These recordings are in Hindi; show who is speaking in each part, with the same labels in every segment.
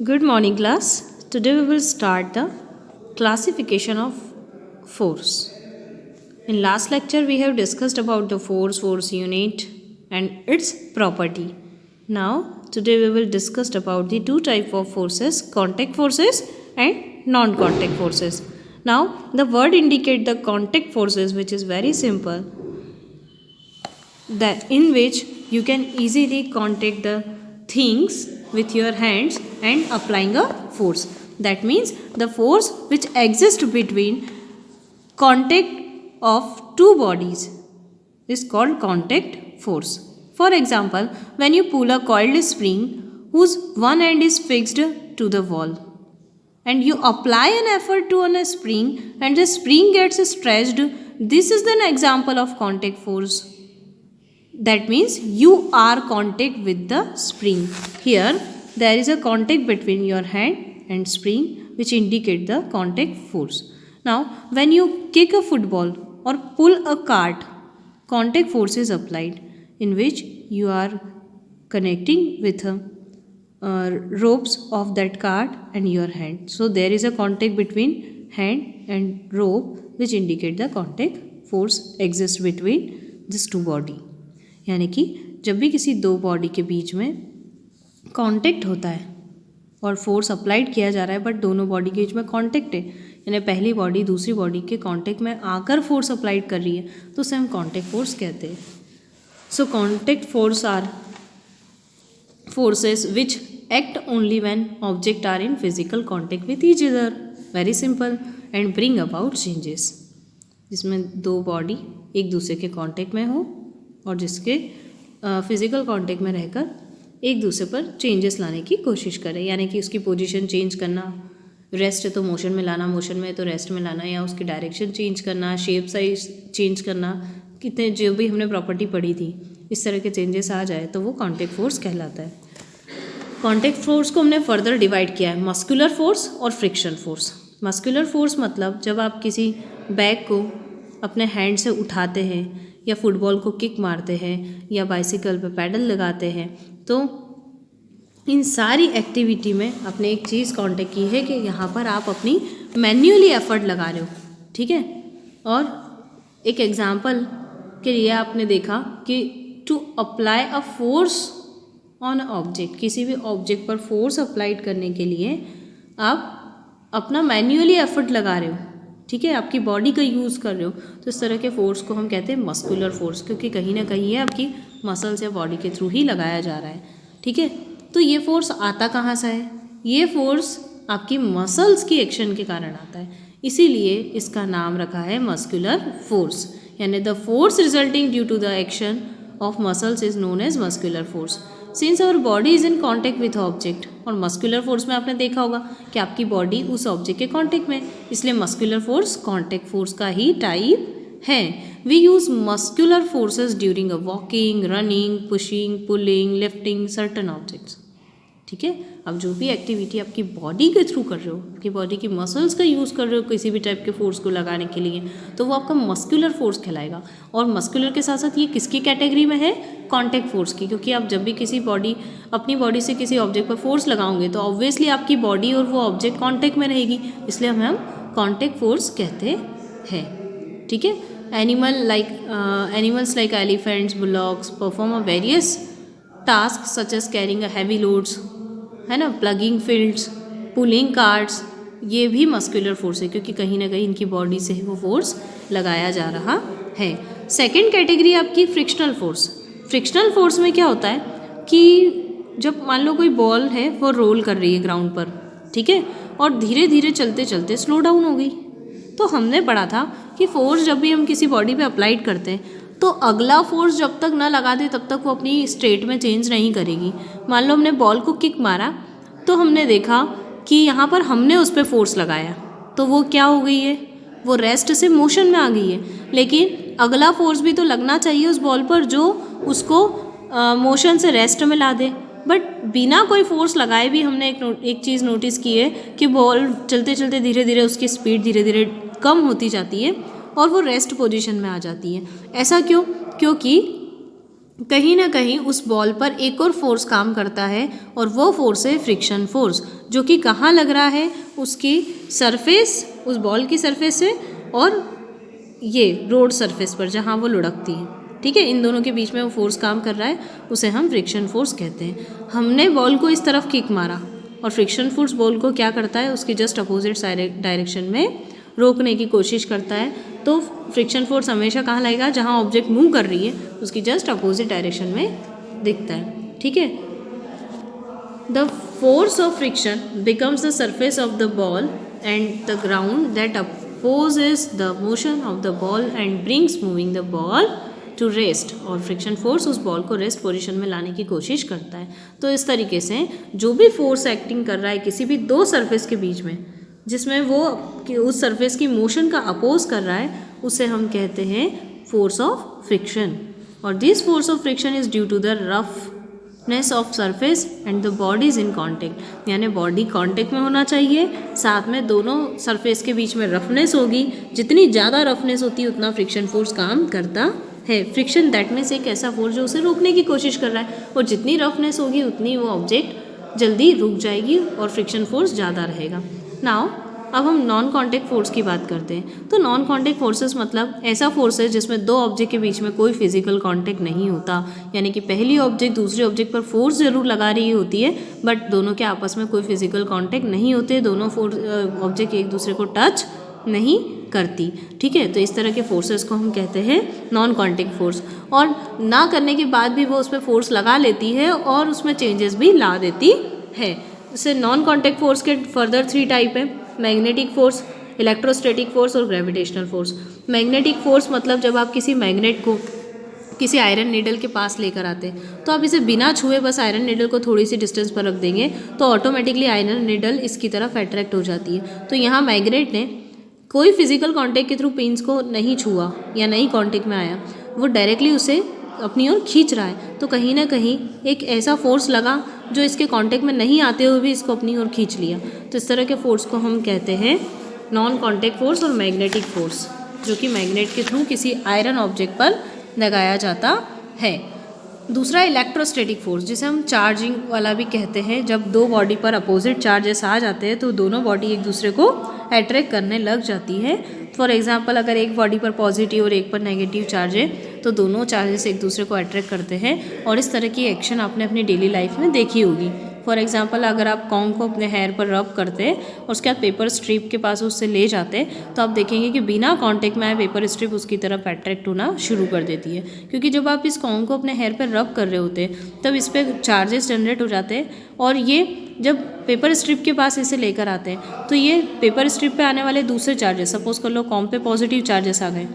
Speaker 1: Good morning, class. Today we will start the classification of force. In last lecture, we have discussed about the force unit, and its property. Now, today we will discuss about the two type of forces: contact forces and non-contact forces. Now, the word indicate the contact forces, which is very simple, that in which you can easily contact the things with your hands and applying a force. That means the force which exists between contact of two bodies is called contact force. For example, when you pull a coiled spring whose one end is fixed to the wall and you apply an effort to on a spring and the spring gets stretched, this is an example of contact force. That means you are contact with the spring. Here there is a contact between your hand and spring which indicate the contact force. Now when you kick a football or pull a cart, contact force is applied in which you are connecting with ropes of that cart and your hand. So there is a contact between hand and rope which indicate the contact force exists between these two body. यानी कि जब भी किसी दो बॉडी के बीच में कांटेक्ट होता है और फोर्स अप्लाइड किया जा रहा है, बट दोनों बॉडी के बीच में कांटेक्ट है, यानी पहली बॉडी दूसरी बॉडी के कांटेक्ट में आकर फोर्स अप्लाइड कर रही है, तो उसे हम कांटेक्ट फोर्स कहते हैं. So contact force are forces which act only when object are in physical contact with each other. Very simple and bring about changes, जिसमें दो बॉडी एक दूसरे के कांटेक्ट में हो और जिसके फिज़िकल कांटेक्ट में रहकर एक दूसरे पर चेंजेस लाने की कोशिश करें. यानी कि उसकी पोजीशन चेंज करना, रेस्ट है तो मोशन में लाना, मोशन में है तो रेस्ट में लाना, या उसकी डायरेक्शन चेंज करना, शेप साइज चेंज करना, कितने जो भी हमने प्रॉपर्टी पढ़ी थी इस तरह के चेंजेस आ जाए तो वो कांटेक्ट फोर्स कहलाता है. कांटेक्ट फोर्स को हमने फर्दर डिवाइड किया है मस्कुलर फोर्स और फ्रिक्शन फोर्स. मस्कुलर फोर्स मतलब जब आप किसी बैग को अपने हैंड से उठाते हैं या फुटबॉल को किक मारते हैं या बाइसिकल पे पैडल लगाते हैं, तो इन सारी एक्टिविटी में आपने एक चीज़ कांटेक्ट की है कि यहाँ पर आप अपनी मैन्युअली एफर्ट लगा रहे हो. ठीक है. और एक एग्जांपल के लिए आपने देखा कि to apply a force on object, किसी भी ऑब्जेक्ट पर फोर्स अप्लाइड करने के लिए आप अपना मैन्युअली एफर्ट लगा रहे हो. ठीक है, आपकी बॉडी का यूज़ कर रहे हो, तो इस तरह के फोर्स को हम कहते हैं मस्कुलर फोर्स, क्योंकि कहीं ना कहीं ये आपकी मसल्स या बॉडी के थ्रू ही लगाया जा रहा है. ठीक है. तो ये फोर्स आता कहाँ से है? ये फोर्स आपकी मसल्स की एक्शन के कारण आता है, इसीलिए इसका नाम रखा है मस्कुलर फोर्स. यानी the force resulting due to the action of muscles is known as muscular force. Since our body is in contact with object, और मस्कुलर फोर्स में आपने देखा होगा कि आपकी बॉडी उस ऑब्जेक्ट के कॉन्टेक्ट में, इसलिए मस्कुलर फोर्स कॉन्टेक्ट फोर्स का ही टाइप है. We use muscular forces during a walking, running, pushing, pulling, lifting certain objects. ठीक है. अब जो भी एक्टिविटी आपकी बॉडी के थ्रू कर रहे हो, आपकी बॉडी की मसल्स का यूज़ कर रहे हो किसी भी टाइप के फोर्स को लगाने के लिए, तो वो आपका मस्कुलर फोर्स कहलाएगा. और मस्कुलर के साथ साथ ये किसकी कैटेगरी में है? कॉन्टेक्ट फोर्स की, क्योंकि आप जब भी किसी अपनी बॉडी से किसी ऑब्जेक्ट पर फोर्स लगाओगे तो ऑब्वियसली आपकी बॉडी और वो ऑब्जेक्ट कॉन्टेक्ट में रहेगी, इसलिए हम कॉन्टेक्ट फोर्स कहते हैं. ठीक है. Animals like elephants, bullocks perform a various task such as carrying a heavy loads, है ना, प्लगिंग फील्ड्स, पुलिंग कार्ड्स, ये भी मस्कुलर फोर्स है, क्योंकि कहीं ना कहीं इनकी बॉडी से वो फोर्स लगाया जा रहा है. सेकेंड कैटेगरी आपकी फ्रिक्शनल फोर्स. फ्रिक्शनल फोर्स में क्या होता है कि जब मान लो कोई बॉल है वो रोल कर रही है ग्राउंड पर, ठीक है, और धीरे धीरे चलते चलते स्लो डाउन हो गई, तो हमने पढ़ा था कि फोर्स जब भी हम किसी बॉडी पे अप्लाइड करते हैं तो अगला फोर्स जब तक ना लगा दे तब तक वो अपनी स्टेट में चेंज नहीं करेगी. मान लो हमने बॉल को किक मारा तो हमने देखा कि यहाँ पर हमने उस पर फोर्स लगाया, तो वो क्या हो गई है? वो रेस्ट से मोशन में आ गई है. लेकिन अगला फोर्स भी तो लगना चाहिए उस बॉल पर जो उसको मोशन से रेस्ट में ला दे. बट बिना कोई फोर्स लगाए भी हमने एक चीज़ नोटिस की है कि बॉल चलते चलते धीरे धीरे उसकी स्पीड धीरे धीरे कम होती जाती है और वो रेस्ट पोजीशन में आ जाती है. ऐसा क्यों? क्योंकि कहीं ना कहीं उस बॉल पर एक और फोर्स काम करता है और वो फोर्स है फ्रिक्शन फोर्स, जो कि कहाँ लग रहा है, उसकी सरफेस, उस बॉल की सरफेस से और ये रोड सरफेस पर जहाँ वो लुढ़कती है। ठीक है, इन दोनों के बीच में वो फोर्स काम कर रहा है, उसे हम फ्रिक्शन फोर्स कहते हैं। हमने बॉल को इस तरफ किक मारा और फ्रिक्शन फोर्स बॉल को क्या करता है, उसकी जस्ट अपोजिट डायरेक्शन में रोकने की कोशिश करता है। तो फ्रिक्शन फोर्स हमेशा कहाँ लगेगा, जहाँ ऑब्जेक्ट मूव कर रही है उसकी जस्ट अपोजिट डायरेक्शन में दिखता है। ठीक है, the force of friction becomes the surface of the ball and the ground that opposes the motion of the ball and brings moving the ball to rest. और फ्रिक्शन फोर्स उस बॉल को रेस्ट पोजीशन में लाने की कोशिश करता है। तो इस तरीके से जो भी फोर्स एक्टिंग कर रहा है किसी भी दो सरफेस के बीच में, जिसमें वो उस सरफेस की मोशन का अपोज कर रहा है, उसे हम कहते हैं फोर्स ऑफ फ्रिक्शन। और this force of friction is due to the roughness of surface and the body is in contact. यानी बॉडी कॉन्टेक्ट में होना चाहिए, साथ में दोनों सरफेस के बीच में रफनेस होगी। जितनी ज़्यादा रफनेस होती है उतना फ्रिक्शन फोर्स काम करता है। फ्रिक्शन दैट मीन्स एक ऐसा फोर्स जो उसे रोकने की कोशिश कर रहा है, और जितनी रफनेस होगी उतनी वो ऑब्जेक्ट जल्दी रुक जाएगी और फ्रिक्शन फोर्स ज़्यादा रहेगा। नाउ अब हम नॉन कॉन्टैक्ट फोर्स की बात करते हैं। तो नॉन कॉन्टैक्ट फोर्सेस मतलब ऐसा फोर्स है जिसमें दो ऑब्जेक्ट के बीच में कोई फिजिकल कॉन्टैक्ट नहीं होता। यानी कि पहली ऑब्जेक्ट दूसरे ऑब्जेक्ट पर फोर्स जरूर लगा रही होती है, बट दोनों के आपस में कोई फिजिकल कॉन्टैक्ट नहीं होते, दोनों ऑब्जेक्ट एक दूसरे को टच नहीं करती। ठीक है, तो इस तरह के फोर्सेस को हम कहते हैं नॉन कॉन्टैक्ट फोर्स। और ना करने के बाद भी वो उस पर फोर्स लगा लेती है और उसमें चेंजेस भी ला देती है। जैसे नॉन कॉन्टैक्ट फोर्स के फर्दर 3 टाइप है, मैग्नेटिक फोर्स, इलेक्ट्रोस्टैटिक फोर्स और ग्रेविटेशनल फोर्स। मैग्नेटिक फोर्स मतलब जब आप किसी मैग्नेट को किसी आयरन नीडल के पास लेकर आते हैं, तो आप इसे बिना छुए बस आयरन नीडल को थोड़ी सी डिस्टेंस पर रख देंगे तो ऑटोमेटिकली आयरन नीडल इसकी तरफ अट्रैक्ट हो जाती है। तो यहाँ मैग्नेट ने कोई फिजिकल कांटेक्ट के थ्रू पिंस को नहीं छुआ या नहीं कांटेक्ट में आया, वो डायरेक्टली उसे अपनी ओर खींच रहा है। तो कहीं ना कहीं एक ऐसा फोर्स लगा जो इसके कांटेक्ट में नहीं आते हुए भी इसको अपनी ओर खींच लिया। तो इस तरह के फोर्स को हम कहते हैं नॉन कांटेक्ट फोर्स और मैग्नेटिक फोर्स, जो कि मैग्नेट के थ्रू किसी आयरन ऑब्जेक्ट पर लगाया जाता है। दूसरा इलेक्ट्रोस्टैटिक फोर्स, जिसे हम चार्जिंग वाला भी कहते हैं। जब दो बॉडी पर अपोजिट चार्जेस आ जाते हैं तो दोनों बॉडी एक दूसरे को अट्रैक्ट करने लग जाती है। फॉर एग्जांपल, अगर एक बॉडी पर पॉजिटिव और एक पर नेगेटिव चार्ज है तो दोनों चार्जेस एक दूसरे को अट्रैक्ट करते हैं। और इस तरह की एक्शन आपने अपनी डेली लाइफ में देखी होगी। फॉर एग्जांपल, अगर आप कॉन्ग को अपने हेयर पर रब करते हैं और उसके बाद पेपर स्ट्रिप के पास उससे ले जाते हैं, तो आप देखेंगे कि बिना कांटेक्ट में आए पेपर स्ट्रिप उसकी तरफ अट्रैक्ट होना शुरू कर देती है। क्योंकि जब आप इस कॉन्ग को अपने हेयर पर रब कर रहे होते हैं तब इस पर चार्जेस जनरेट हो जाते हैं, और ये जब पेपर स्ट्रिप के पास इसे लेकर आते हैं तो ये पेपर स्ट्रिप पे आने वाले दूसरे चार्जेस, सपोज कर लो कॉन्ग पे पॉजिटिव चार्जेस आ गए,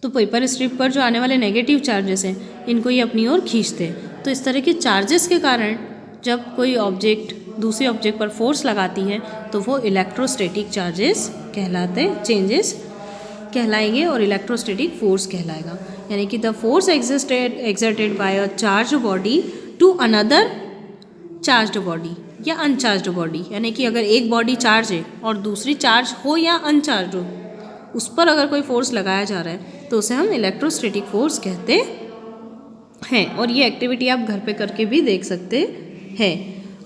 Speaker 1: तो पेपर स्ट्रिप पर जो आने वाले नेगेटिव चार्जेस हैं इनको ये अपनी ओर खींचते हैं। तो इस तरह के चार्जेस के कारण जब कोई ऑब्जेक्ट दूसरे ऑब्जेक्ट पर फोर्स लगाती है तो वो इलेक्ट्रोस्टैटिक चार्जेस कहलाते, चेंजेस कहलाएंगे और इलेक्ट्रोस्टैटिक फोर्स कहलाएगा। यानी कि the force exerted by a charge body to another charged body या अनचार्ज्ड बॉडी। यानी कि अगर एक बॉडी चार्ज है और दूसरी चार्ज हो या अनचार्ज हो, उस पर अगर कोई फोर्स लगाया जा रहा है तो उसे हम इलेक्ट्रोस्टैटिक फोर्स कहते हैं। और ये एक्टिविटी आप घर पे करके भी देख सकते हैं।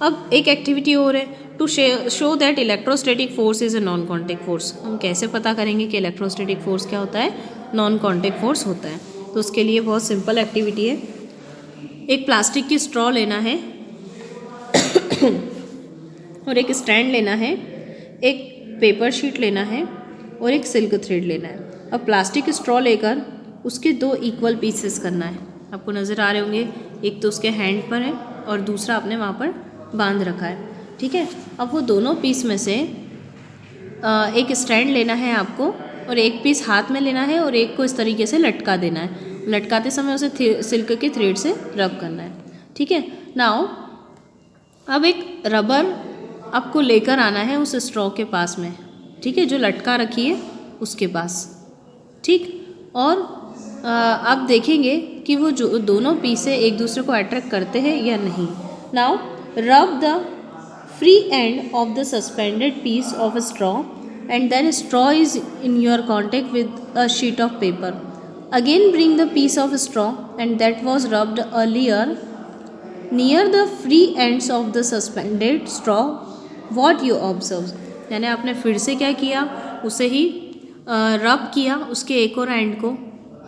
Speaker 1: अब एक एक्टिविटी और है, to show that electrostatic force is a non contact force. हम कैसे पता करेंगे कि इलेक्ट्रोस्टैटिक फोर्स क्या होता है, नॉन कॉन्टैक्ट फोर्स होता है। तो उसके लिए बहुत सिंपल एक्टिविटी है। एक प्लास्टिक की स्ट्रॉ लेना है और एक स्टैंड लेना है, एक पेपर शीट लेना है और एक सिल्क थ्रेड लेना है। अब प्लास्टिक स्ट्रॉ लेकर उसके 2 इक्वल पीसेस करना है। आपको नज़र आ रहे होंगे, एक तो उसके हैंड पर है और दूसरा आपने वहाँ पर बांध रखा है। ठीक है, अब वो दोनों पीस में से एक स्टैंड लेना है आपको और एक पीस हाथ में लेना है और एक को इस तरीके से लटका देना है। लटकाते समय उसे सिल्क के थ्रेड से रब करना है। ठीक है, नाउ अब एक रबर आपको लेकर आना है उस स्ट्रॉ के पास में, ठीक है, जो लटका रखी है उसके पास। ठीक, और आप देखेंगे कि वो जो दोनों पीसे एक दूसरे को अट्रैक्ट करते हैं या नहीं। Now rub the free end of the suspended piece of a straw and then straw is in your contact with a sheet of paper. Again bring the piece of straw and that was rubbed earlier near the free ends of the suspended straw what you observe. यानी आपने फिर से क्या किया, उसे ही रब किया उसके एक और एंड को,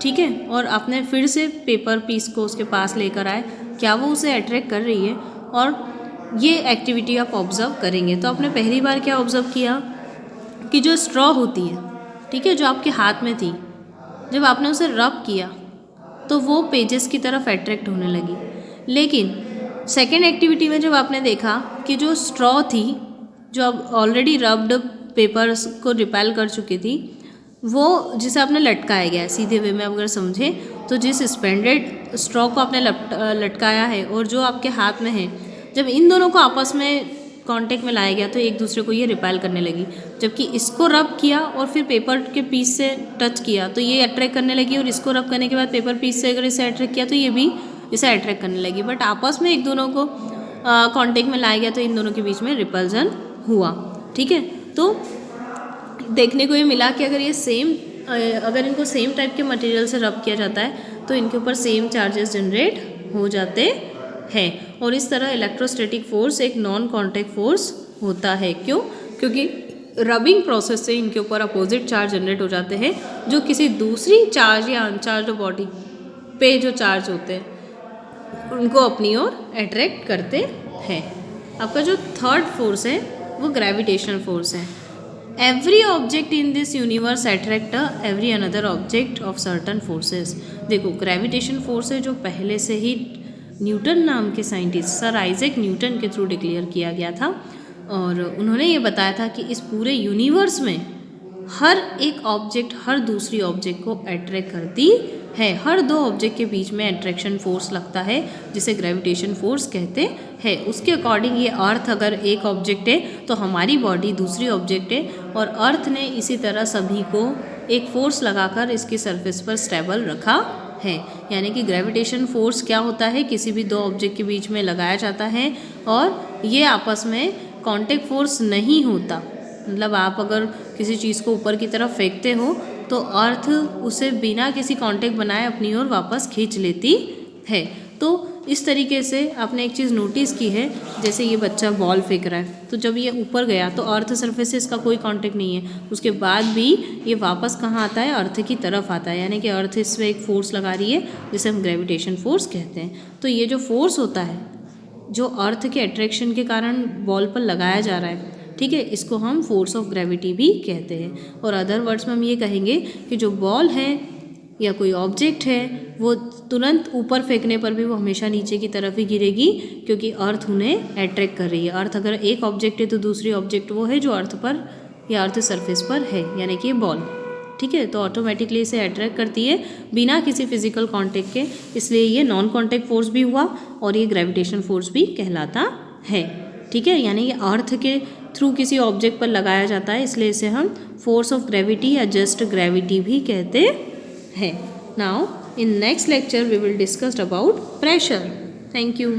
Speaker 1: ठीक है, और आपने फिर से पेपर पीस को उसके पास लेकर आए, क्या वो उसे अट्रैक्ट कर रही है, और ये एक्टिविटी आप ऑब्ज़र्व करेंगे। तो आपने पहली बार क्या ऑब्ज़र्व किया कि जो स्ट्रॉ होती है, ठीक है, जो आपके हाथ में थी, जब आपने उसे रब किया तो वो पेजेस की तरफ अट्रैक्ट होने लगी। लेकिन सेकेंड एक्टिविटी में जब आपने देखा कि जो स्ट्रॉ थी, जो अब ऑलरेडी रब्ड पेपर्स को रिपेल कर चुकी थी, वो जिसे आपने लटकाया गया है, सीधे वे में अगर समझे तो जिस स्पेंडेड स्ट्रॉ को आपने लटकाया है और जो आपके हाथ में है, जब इन दोनों को आपस में कांटेक्ट में लाया गया तो एक दूसरे को ये रिपेल करने लगी। जबकि इसको रब किया और फिर पेपर के पीस से टच किया तो ये अट्रैक्ट करने लगी, और इसको रब करने के बाद पेपर पीस से अगर इसे अट्रैक्ट किया तो ये भी इसे अट्रैक्ट करने लगी। बट आपस में एक दोनों को कांटेक्ट में लाया गया तो इन दोनों के बीच में रिपल्जन हुआ, ठीक है। तो देखने को ये मिला कि अगर ये अगर इनको सेम टाइप के मटेरियल से रब किया जाता है तो इनके ऊपर सेम चार्जेस जनरेट हो जाते हैं, और इस तरह इलेक्ट्रोस्टैटिक फोर्स एक नॉन कॉन्टैक्ट फोर्स होता है। क्यों? क्योंकि रबिंग प्रोसेस से इनके ऊपर अपोजिट चार्ज जनरेट हो जाते हैं जो किसी दूसरी चार्ज या अनचार्ज बॉडी पे जो चार्ज होते हैं उनको अपनी ओर अट्रैक्ट करते हैं। आपका जो थर्ड फोर्स है वो ग्रेविटेशनल फोर्स है। Every object in this universe attract every another object of certain forces. देखो, ग्रेविटेशन फोर्स है जो पहले से ही न्यूटन नाम के साइंटिस्ट सर आइजैक न्यूटन के थ्रू डिक्लेयर किया गया था, और उन्होंने ये बताया था कि इस पूरे यूनिवर्स में हर एक ऑब्जेक्ट हर दूसरी ऑब्जेक्ट को अट्रैक्ट करती है। हर दो ऑब्जेक्ट के बीच में अट्रैक्शन फोर्स लगता है जिसे ग्रेविटेशन फोर्स कहते हैं। उसके अकॉर्डिंग ये अर्थ अगर एक ऑब्जेक्ट है तो हमारी बॉडी दूसरी ऑब्जेक्ट है, और अर्थ ने इसी तरह सभी को एक फोर्स लगाकर इसकी सरफेस पर स्टेबल रखा है। यानी कि ग्रेविटेशन फोर्स क्या होता है, किसी भी दो ऑब्जेक्ट के बीच में लगाया जाता है और ये आपस में कॉन्टैक्ट फोर्स नहीं होता। मतलब आप अगर किसी चीज़ को ऊपर की तरफ फेंकते हो तो अर्थ उसे बिना किसी कांटेक्ट बनाए अपनी ओर वापस खींच लेती है। तो इस तरीके से आपने एक चीज़ नोटिस की है, जैसे ये बच्चा बॉल फेंक रहा है तो जब ये ऊपर गया तो अर्थ सरफेस से इसका कोई कांटेक्ट नहीं है, उसके बाद भी ये वापस कहाँ आता है, अर्थ की तरफ आता है। यानी कि अर्थ इसमें एक फोर्स लगा रही है जिसे हम ग्रेविटेशन फोर्स कहते हैं। तो ये जो फोर्स होता है जो अर्थ के अट्रैक्शन के कारण बॉल पर लगाया जा रहा है, ठीक है, इसको हम फोर्स ऑफ ग्रेविटी भी कहते हैं। और अदर वर्ड्स में हम ये कहेंगे कि जो बॉल है या कोई ऑब्जेक्ट है वो तुरंत ऊपर फेंकने पर भी वो हमेशा नीचे की तरफ ही गिरेगी, क्योंकि अर्थ उन्हें अट्रैक्ट कर रही है। अर्थ अगर एक ऑब्जेक्ट है तो दूसरी ऑब्जेक्ट वो है जो अर्थ पर या अर्थ सरफेस पर है, यानी कि बॉल, ठीक है। तो ऑटोमेटिकली इसे अट्रैक्ट करती है बिना किसी फिजिकल कांटेक्ट के, इसलिए ये नॉन कांटेक्ट फोर्स भी हुआ और ये ग्रेविटेशन फोर्स भी कहलाता है, ठीक है। यानी ये अर्थ के थ्रू किसी ऑब्जेक्ट पर लगाया जाता है, इसलिए इसे हम फोर्स ऑफ ग्रेविटी या जस्ट ग्रेविटी भी कहते हैं। Now in next lecture we will discuss about pressure. Thank you.